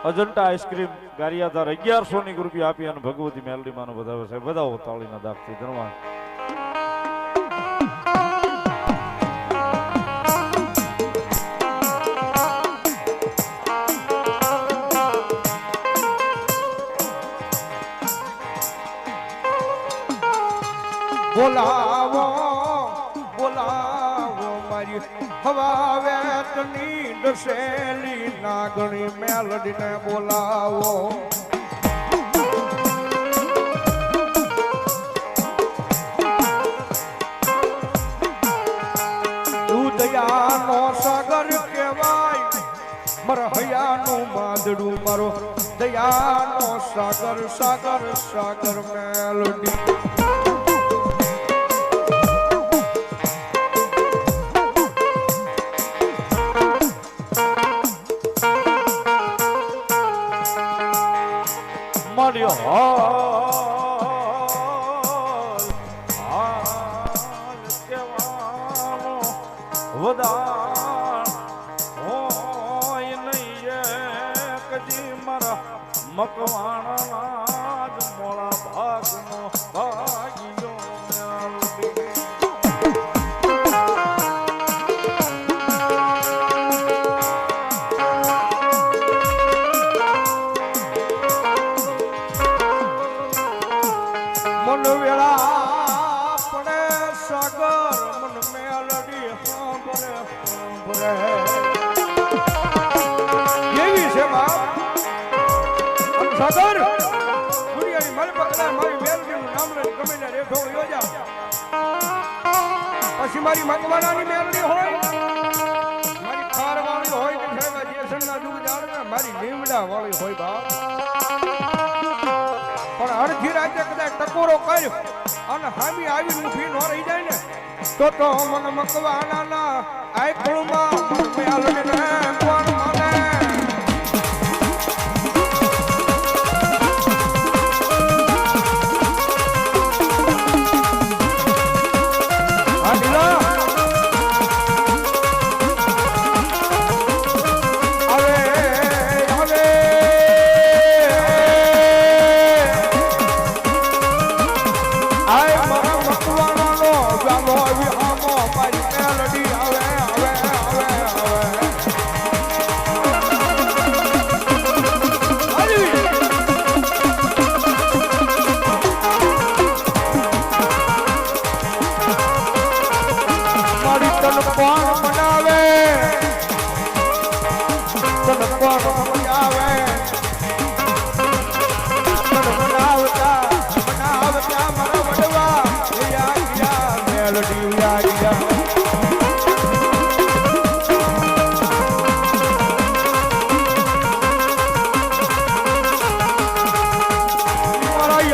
Ajanta ice cream Gariadhar 1100 રૂપિયા આપી અને ભગવતી મેલડી માનો વધાવે છે. બધાઓ તાળીના દાગથી ધન્યવાદ. બોલાવો બોલાવો મારી હવા વેતની દસેલી નાગણી મેલડીને બોલાવો. તું દયાનો સાગર કહેવાય, મારા હૈયાનું માંદડું મારો દયાનો સાગર સાગર સાગર મેલડી. મળ્યો હાલ કેવાનો વધાર હોય નહીં કદી મારા મકવાણાના જ મોળા ભાગનો ભાગ્યો મેલડી. મન વેળા પડે સાગર મન મેલડી સાંભળે સાંભળે કેવી છે બાપ સાગર દુનિયાની મારી પકડા મારી મેલડીનું નામ લઈને ગમે ને રેઠો યોજા પછી મારી મકવાણાની મેલડી હોય મારી ખારવાળી હોય કે સાહેબ જેસનના દૂધ જાળવે મારી લીમડા વાળી હોય બાપ. પણ અડધી રાતે કદાચ ટકોરો કર્યો અને હામી આવી ઊભી ન રહી જાય ને તો મન મકવાણાના આયખળમાં મેલડીને કોણ મને.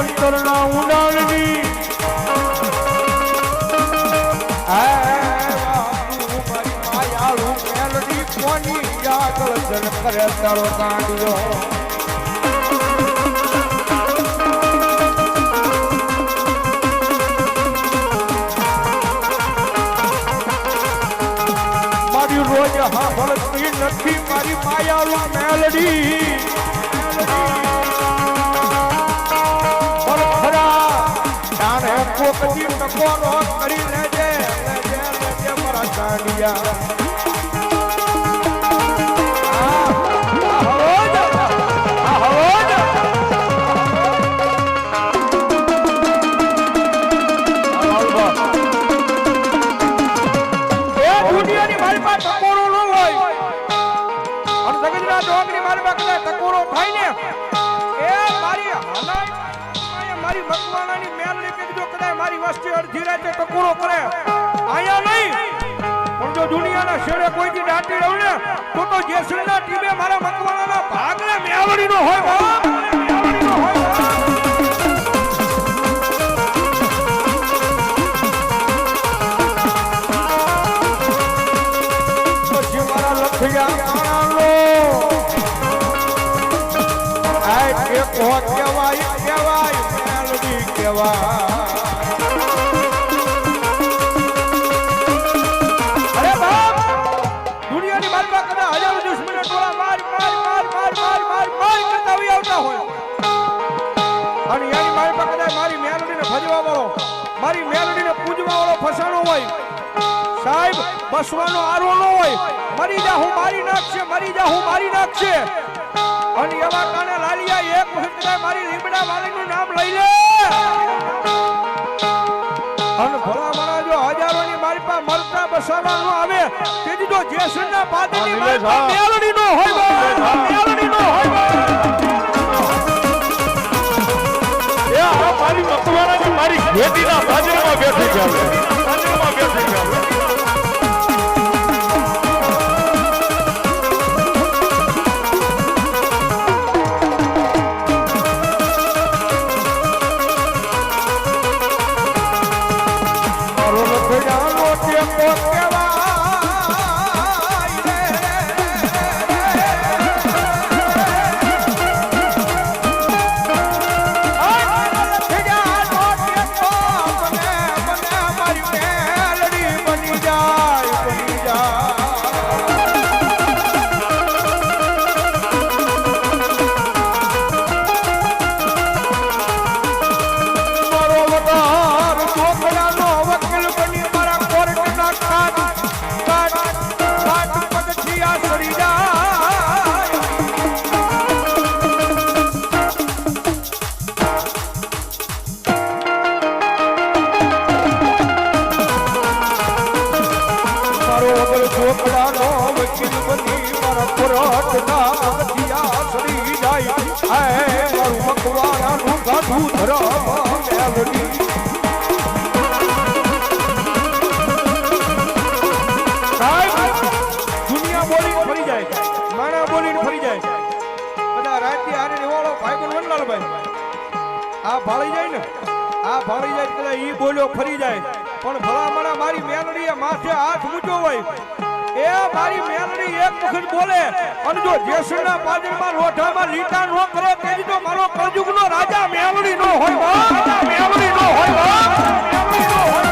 અંતરના ઉડાણની માયાળું મેલડી કોની આગળ જન કરે તારો કાંડિયો. મારી રોજ સાંભળતી નથી મારી માયાળું મેલડી. કોકજી ટકોરો કરી લેજે લેજે લેજે મારા કાંડિયા. દુનિયાની મારી પાસે ટકોરો ન હોય અને જગતના ડોંગની મારી પાસે ટકોરો થાય ને એ મારી હલાઈ મારી મકવાણાની મેલડી કીધું કદાચ મારી વસ્તી અડધી રાતે ટકોરો કરે આયા નહીં પણ જો દુનિયાના શેડે કોઈથી દાટી રહું ને તો જેસલના ટીમે મારા મકવાણાના ભાગને મેલડીનો હોય બાપ મેલડીનો હોય. પછી મારા લખિયા માણાનો આ કે કોક કહેવાય કહેવાય મેલડી કહેવાય. અરે બાપ દુનિયાની મારી પાસે હજારો દુશ્મનો ટોળા માર માર માર માર માર માર મારી મેલડીને પૂજવા વાળો ફસાણો હોય સાહેબ બસવાનો આરો ન હોય મરી જા હું મારી નાખશે મરી જા હું મારી નાખશે અને એવા કાને લાલિયા એક વખત મારી લીમડા વાળીનું નામ લઈ લે અને ભલા મારા જો હજારોની મારી પાસે મરતા બસાવા ન આવે તેથી જો જેસરના પાદરની મારી પાસે મેલડી નો હોય મેલડી નો હોય એ આ મારી મકવાણાની મારી ખેતીના બાજરામાં બેઠી ગયા બાજરામાં બેઠી ગયા દુનિયા બોલીને ફરી જાય માણા બોલીને ફરી જાય બધા રાતી હારે નિવાળો ભાઈબંધ વનલાલભાઈ આ ભાળી જાય ને આ ભાળી જાય કદાચ ઈ બોલ્યો ફરી જાય પણ ભલામણા મારી મેલડીએ માથે હાથ મૂક્યો હોય એ મારી મેલડી એક વખત બોલે અને જો જેસરના પાદરમાં લોઠામાં લીટા ન કરે તેથી તો મારો કળજુગનો રાજા મેલડી નો હોય મેલડી નો હોય મેલડી નો હોય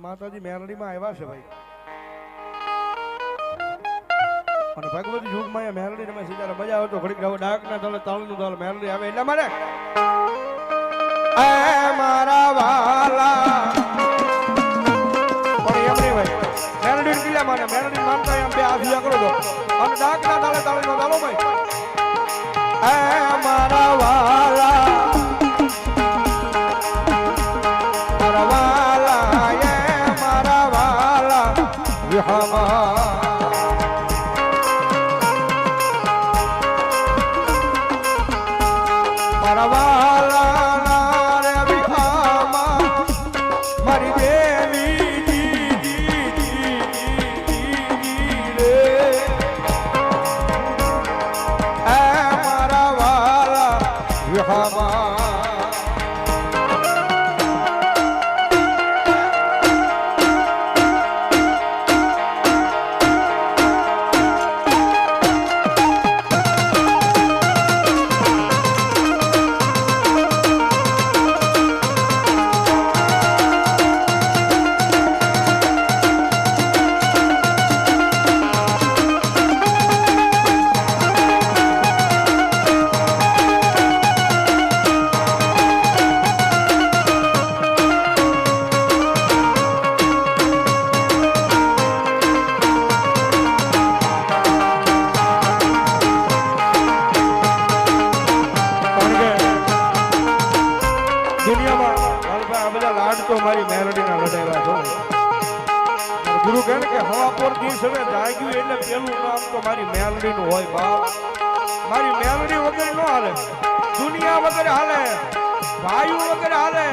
માતાજી મેલડીમાં આવ્યા છે ભાઈ અને ભગવતી યુગમાં એ મેલડી રમે છે ત્યારે મજા આવે તો ઘડીક ગાવ ડાક ના ચાલે તાળનું ચાલે મેલડી આવે એટલે મારે એ મારા વાલા પણ એમ નહીં ભાઈ મેલડી કિલ્લા માને મેલડી માનતા એમ બે હાથ ઊંચા કરો તો અને ડાક ના ચાલે તાળનું ચાલો ભાઈ એ મારા વાલા મારી મેલડીના લડાવ્યા છો ગુરુ કહે કે હવાપોર દિવસ હવે જાગ્યું એટલે પેલું નામ તો મારી મેલડીનું હોય બાપ મારી મેલડી વગર ન હાલે દુનિયા વગર હાલે વાયુ વગર હાલે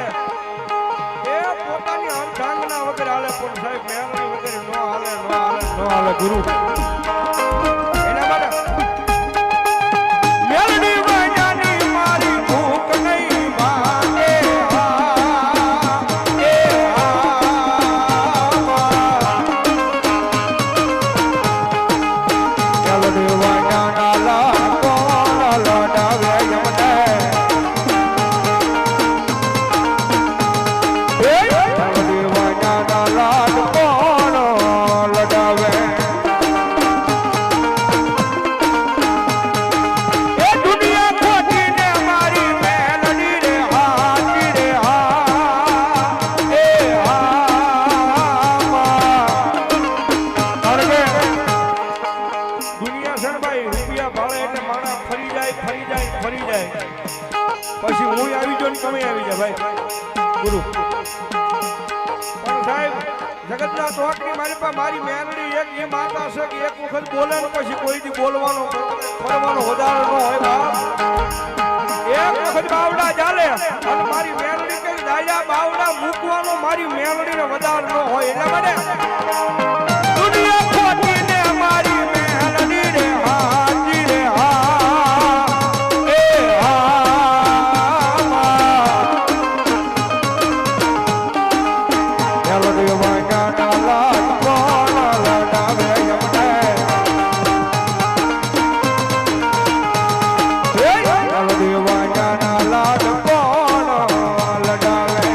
એ પોતાની અર્ધાંગના વગર હાલે પણ સાહેબ મેલડી વગેરે નો હાલે ગુરુ એના માટે મેલડી વાજાની મારી ભૂખ નહીં ભાગે મેલડી વાજાના લાડ કોણ લડાવે યમને મેલડી વાજાના લાડ કોણ લડાવે એ દુનિયા ખોટીને મારી મેલડી રે હાજી રે હા એ દુનિયા શરભાઈ રૂપિયા ભાળે એટલે માણસ ફરી જાય પછી હું આવી જો ને તમે આવી જાય ભાઈ ગુરુ પણ સાહેબ જગતના તોટની મારી પાસે મારી મેલડી એક એ માતા છે કે એક વખત બોલે ને પછી કોઈથી બોલવાનો ફરવાનો વધારો ન હોય બાપ એક વખત બાવડા ચાલે અને મારી મેલડી કે દાયા બાવડા મૂકવાનો મારી મેલડીને વધારો ન હોય એટલે મને દુનિયા ખોટીને મારી મેલડી રે હાજી રે હા એ મેલડી વાજાના લાડ કોણ લડાવે યમને મેલડી વાજાના લાડ કોણ લડાવે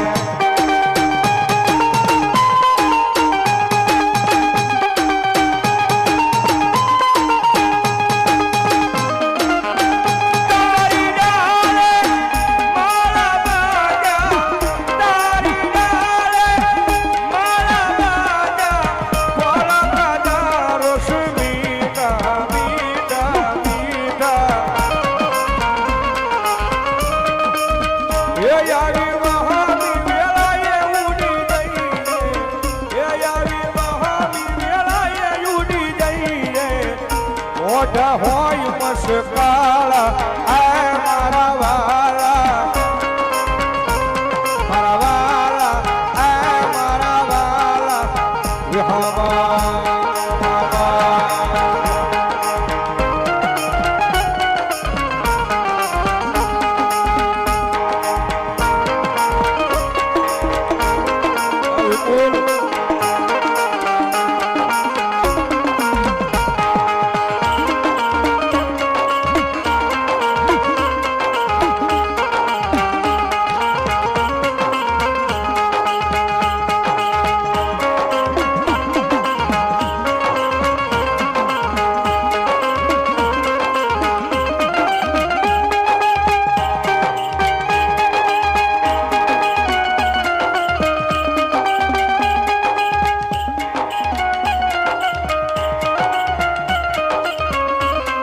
તારી ડાલે મારા બાજા તારી ડાલે મારા બાજા ભોળા રાજા રોશ મીઠા મીઠા મીઠા એ આવી મહાની વેળાએ ઉડી જઈ રે એ આવી મહાની વેળાએ ઉડી જઈ રે મોઢા હોય મસ્કાળા આ મારા વાલા આ મારા વાલા વિહવા